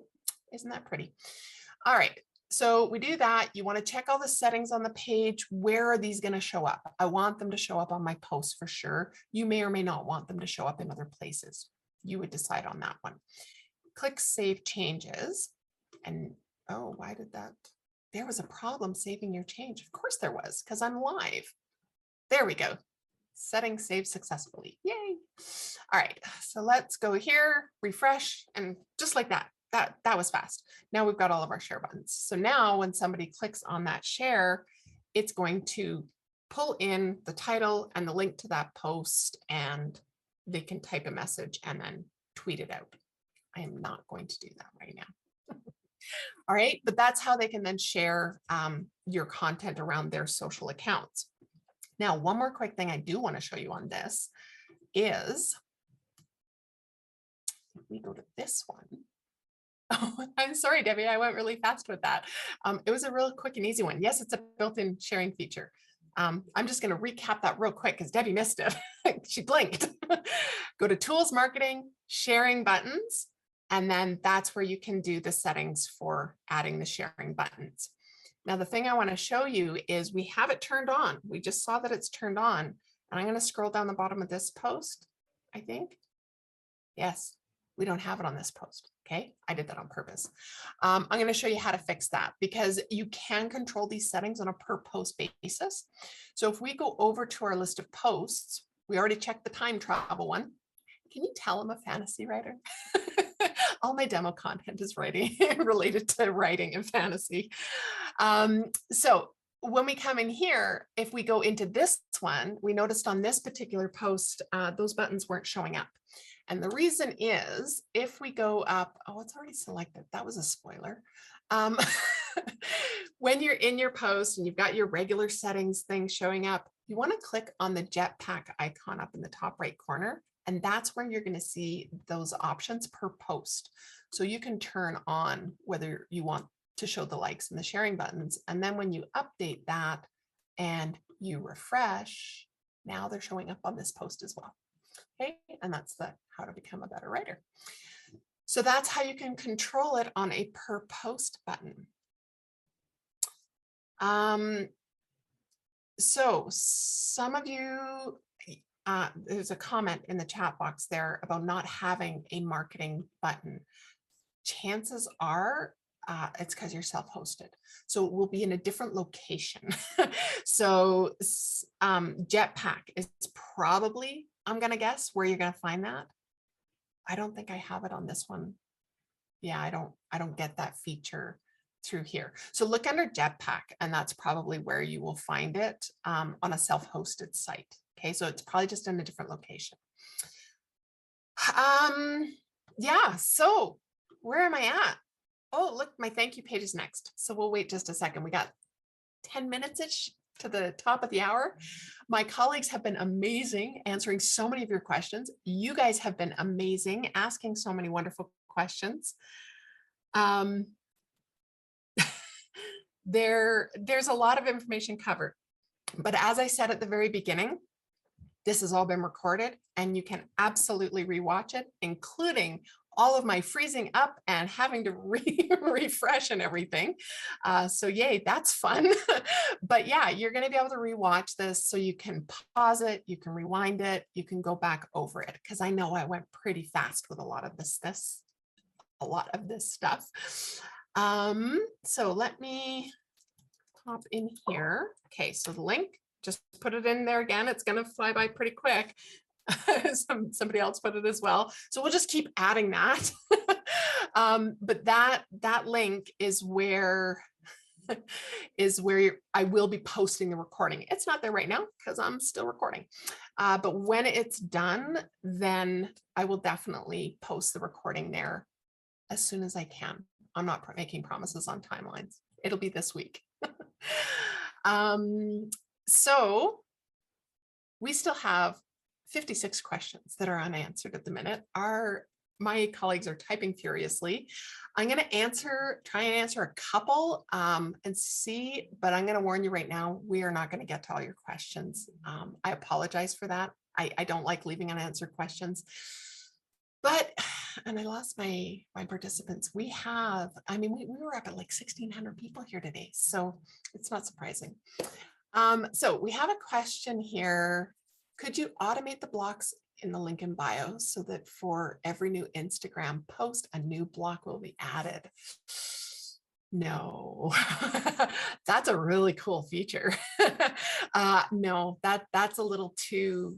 Isn't that pretty? All right. So we do that. You want to check all the settings on the page. Where are these going to show up? I want them to show up on my post for sure. You may or may not want them to show up in other places. You would decide on that one. Click Save Changes. And oh, why did that? There was a problem saving your change. Of course there was, because I'm live. There we go. Settings saved successfully. Yay. All right, so let's go here, refresh, and just like that. That was fast. Now we've got all of our share buttons. So now when somebody clicks on that share, it's going to pull in the title and the link to that post, and they can type a message and then tweet it out. I am not going to do that right now. All right, but that's how they can then share your content around their social accounts. Now, one more quick thing I do want to show you on this is, if we go to this one. Oh, I'm sorry, Debbie, I went really fast with that. It was a real quick and easy one. Yes, it's a built-in sharing feature. I'm just going to recap that real quick because Debbie missed it. She blinked. Go to Tools, Marketing, Sharing Buttons, and then that's where you can do the settings for adding the sharing buttons. Now, the thing I want to show you is we have it turned on. We just saw that it's turned on, and I'm going to scroll down the bottom of this post, I think. Yes, we don't have it on this post. Okay, I did that on purpose. I'm going to show you how to fix that because you can control these settings on a per post basis. So if we go over to our list of posts, we already checked the time travel one. Can you tell I'm a fantasy writer? All my demo content is writing related to writing and fantasy. So when we come in here, if we go into this one, we noticed on this particular post, those buttons weren't showing up. And the reason is if we go up, oh, it's already selected. That was a spoiler. When you're in your post and you've got your regular settings thing showing up, you want to click on the jetpack icon up in the top right corner. And that's where you're going to see those options per post. So you can turn on whether you want to show the likes and the sharing buttons. And then when you update that and you refresh, now they're showing up on this post as well. Okay, and that's the how to become a better writer. So that's how you can control it on a per post button. So some of you, there's a comment in the chat box there about not having a marketing button. Chances are it's because you're self-hosted. So it will be in a different location. So Jetpack is probably, I'm going to guess, where you're going to find that. I don't think I have it on this one. Yeah, I don't get that feature through here. So look under Jetpack, and that's probably where you will find it on a self-hosted site. Okay, so it's probably just in a different location. Yeah, so where am I at? Oh, look, my thank you page is next. So we'll wait just a second. We got 10 minutes-ish to the top of the hour. My colleagues have been amazing answering so many of your questions. You guys have been amazing asking so many wonderful questions. There's a lot of information covered, but as I said at the very beginning, this has all been recorded and you can absolutely rewatch it, including all of my freezing up and having to refresh and everything. So yay, that's fun. But yeah, you're going to be able to rewatch this so you can pause it, you can rewind it, you can go back over it, because I know I went pretty fast with a lot of this stuff. So let me pop in here. Okay, so the link, just put it in there again. It's going to fly by pretty quick. Somebody else put it as well. So we'll just keep adding that. But that link is where is where I will be posting the recording. It's not there right now because I'm still recording. But when it's done, then I will definitely post the recording there as soon as I can. I'm not making promises on timelines. It'll be this week. So we still have 56 questions that are unanswered at the minute. My colleagues are typing furiously. I'm going to try and answer a couple and see, but I'm going to warn you right now, we are not going to get to all your questions. I apologize for that. I don't like leaving unanswered questions. But, and I lost my participants. We were up at like 1,600 people here today, so it's not surprising. So we have a question here. Could you automate the blocks in the link in bio so that for every new Instagram post, a new block will be added? No, that's a really cool feature. No, that's a little too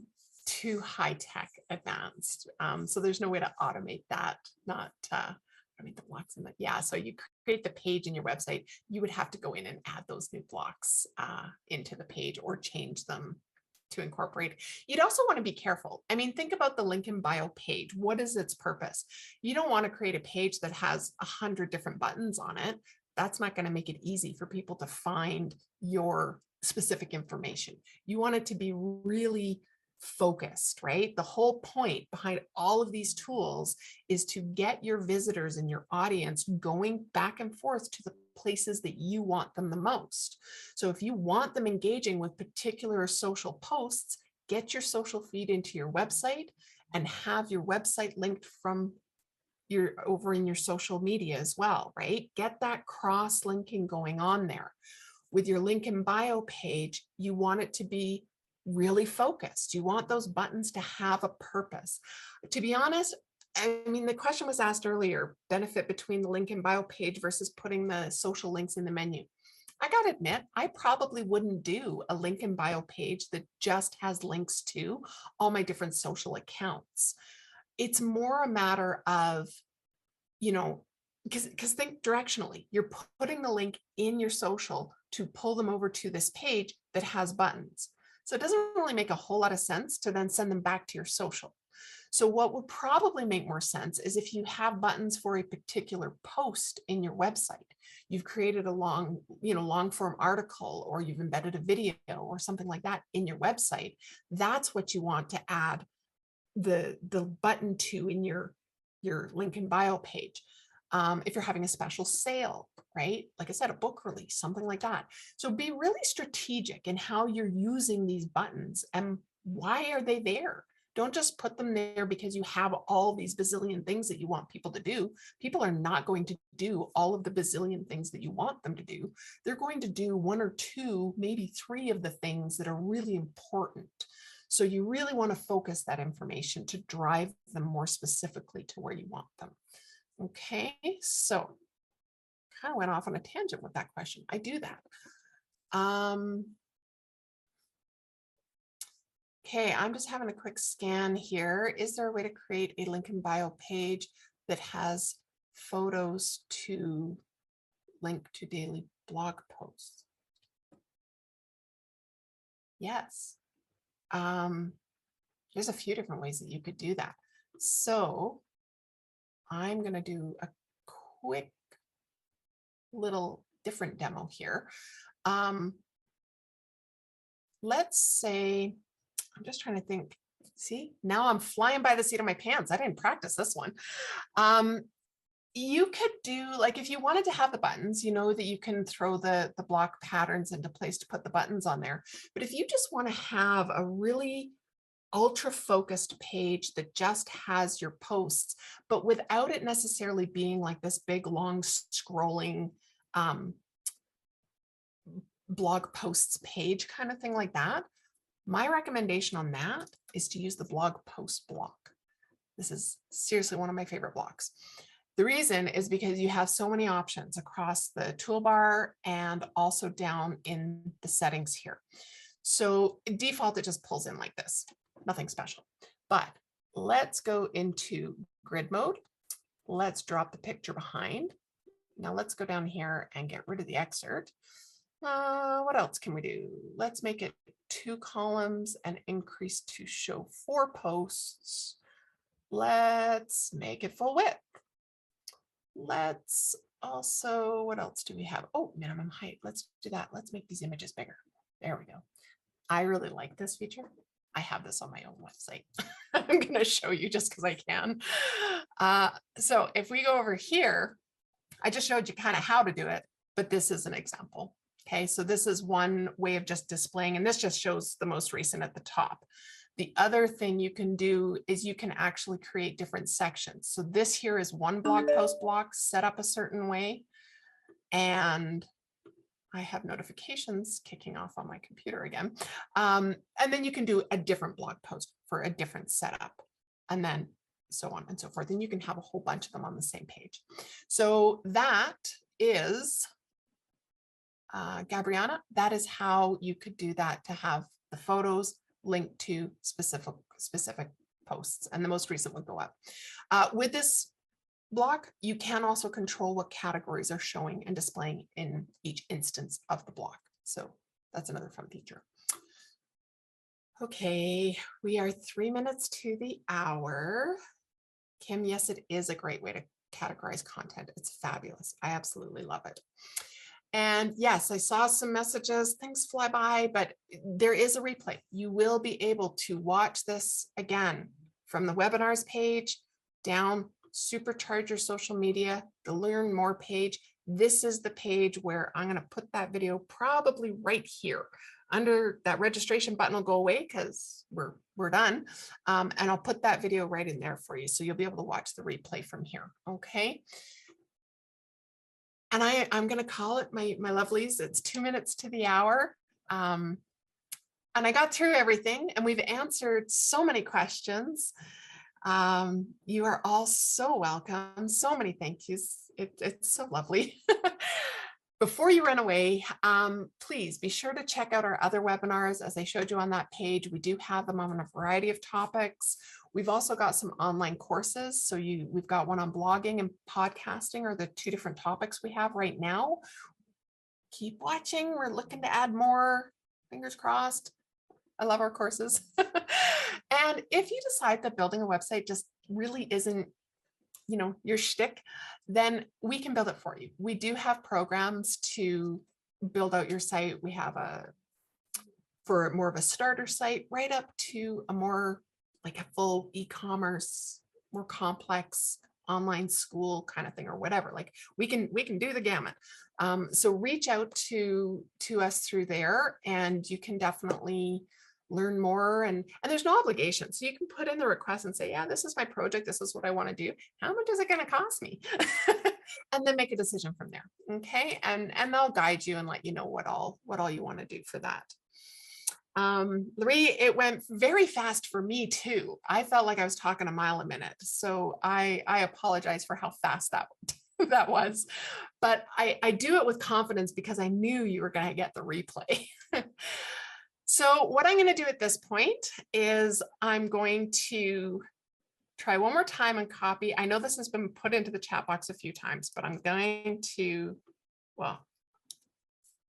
high-tech advanced. So there's no way to automate that, not automate the blocks in the, yeah. So you create the page in your website, you would have to go in and add those new blocks into the page or change them to incorporate. You'd also want to be careful. I mean, think about the link in bio page. What is its purpose? You don't want to create a page that has 100 different buttons on it. That's not going to make it easy for people to find your specific information. You want it to be really focused, right? The whole point behind all of these tools is to get your visitors and your audience going back and forth to the places that you want them the most. So if you want them engaging with particular social posts, get your social feed into your website and have your website linked from over in your social media as well, right? Get that cross-linking going on there. With your link in bio page, you want it to be really focused. You want those buttons to have a purpose. To be honest, I mean, the question was asked earlier, benefit between the link in bio page versus putting the social links in the menu. I got to admit, I probably wouldn't do a link in bio page that just has links to all my different social accounts. It's more a matter of, because think directionally, you're putting the link in your social to pull them over to this page that has buttons. So it doesn't really make a whole lot of sense to then send them back to your social. So what would probably make more sense is if you have buttons for a particular post in your website. You've created a long form article, or you've embedded a video or something like that in your website. That's what you want to add the button to in your link in bio page. If you're having a special sale, right? Like I said, a book release, something like that. So be really strategic in how you're using these buttons and why are they there? Don't just put them there because you have all these bazillion things that you want people to do. People are not going to do all of the bazillion things that you want them to do. They're going to do one or two, maybe three of the things that are really important. So you really want to focus that information to drive them more specifically to where you want them. Okay, so kind of went off on a tangent with that question. I do that. Okay, I'm just having a quick scan here. Is there a way to create a link in bio page that has photos to link to daily blog posts? Yes. There's a few different ways that you could do that. So I'm going to do a quick little different demo here. Let's say, I'm just trying to think, see, now I'm flying by the seat of my pants. I didn't practice this one. You could do, like, if you wanted to have the buttons, you know that you can throw the block patterns into place to put the buttons on there. But if you just want to have a really ultra focused page that just has your posts, but without it necessarily being like this big, long scrolling blog posts page kind of thing like that, my recommendation on that is to use the blog post block. This is seriously one of my favorite blocks. The reason is because you have so many options across the toolbar and also down in the settings here. So default, it just pulls in like this, nothing special. But let's go into grid mode. Let's drop the picture behind. Now let's go down here and get rid of the excerpt. What else can we do? Let's make it 2 columns and increase to show 4 posts. Let's make it full width. Let's also, what else do we have? Oh, minimum height. Let's do that. Let's make these images bigger. There we go. I really like this feature. I have this on my own website. I'm going to show you just because I can. So if we go over here, I just showed you kind of how to do it, but this is an example. Okay, so this is one way of just displaying, and this just shows the most recent at the top. The other thing you can do is you can actually create different sections. So this here is one blog post block set up a certain way. And I have notifications kicking off on my computer again. And then you can do a different blog post for a different setup, and then so on and so forth. And you can have a whole bunch of them on the same page. So that is, Gabriana, that is how you could do that, to have the photos linked to specific posts, and the most recent would go up. With this block, you can also control what categories are showing and displaying in each instance of the block. So that's another fun feature. Okay, we are 3 minutes to the hour. Kim, yes, it is a great way to categorize content. It's fabulous. I absolutely love it. And yes, I saw some messages, things fly by, but there is a replay. You will be able to watch this again from the webinars page down, Supercharge your social media, the Learn More page. This is the page where I'm going to put that video probably right here. Under that registration button will go away because we're done. And I'll put that video right in there for you. So you'll be able to watch the replay from here. Okay. And I'm going to call it, my lovelies, it's 2 minutes to the hour. And I got through everything, and we've answered so many questions. You are all so welcome. So many thank yous. It's so lovely. Before you run away, please be sure to check out our other webinars. As I showed you on that page, we do have them on a variety of topics. We've also got some online courses. So we've got one on blogging and podcasting are the 2 different topics we have right now. Keep watching. We're looking to add more. Fingers crossed. I love our courses. And if you decide that building a website just really isn't, your shtick, then we can build it for you. We do have programs to build out your site. We have for more of a starter site, right up to a more like a full e-commerce, more complex online school kind of thing, or whatever. Like we can do the gamut. So reach out to us through there, and you can definitely learn more, and there's no obligation. So you can put in the request and say, yeah, this is my project. This is what I want to do. How much is it going to cost me? And then make a decision from there. Okay. And they'll guide you and let you know what all you want to do for that. Marie, it went very fast for me too. I felt like I was talking a mile a minute. So I apologize for how fast that was, but I do it with confidence because I knew you were going to get the replay. So what I'm going to do at this point is I'm going to try one more time and copy. I know this has been put into the chat box a few times, but I'm going to,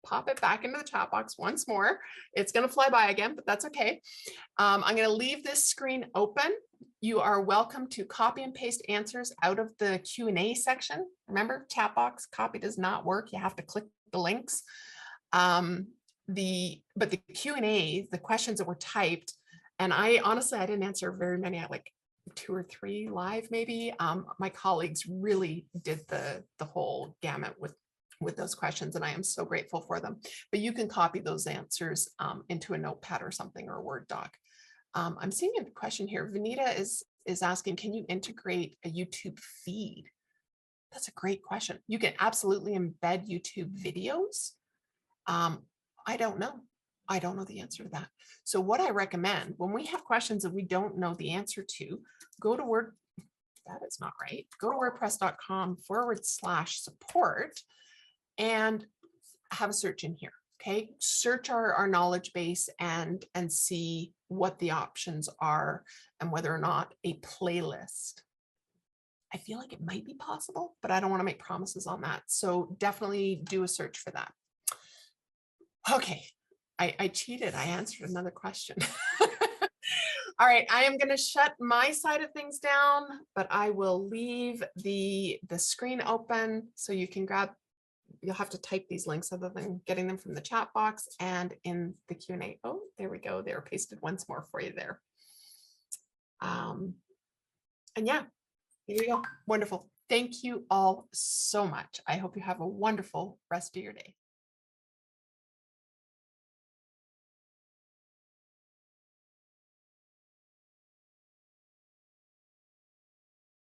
pop it back into the chat box once more. It's going to fly by again, but that's okay. I'm going to leave this screen open. You are welcome to copy and paste answers out of the Q&A section. Remember, chat box copy does not work. You have to click the links. But the Q&A, the questions that were typed, and I didn't answer very many. I like 2 or 3 live maybe. My colleagues really did the whole gamut with those questions, and I am so grateful for them. But you can copy those answers into a notepad or something, or a Word doc. I'm seeing a question here. Vanita is asking, can you integrate a YouTube feed? That's a great question. You can absolutely embed YouTube videos. I don't know. I don't know the answer to that. So what I recommend when we have questions that we don't know the answer to, go to WordPress.com /support and have a search in here. Okay, search our knowledge base and see what the options are and whether or not a playlist I feel like it might be possible, but I don't want to make promises on that. So definitely do a search for that. Okay, I cheated. I answered another question. All right, I am going to shut my side of things down, but I will leave the screen open so you can grab. You'll have to type these links other than getting them from the chat box and in the Q&A. Oh, there we go. They're pasted once more for you there. And yeah, here you go. Wonderful. Thank you all so much. I hope you have a wonderful rest of your day.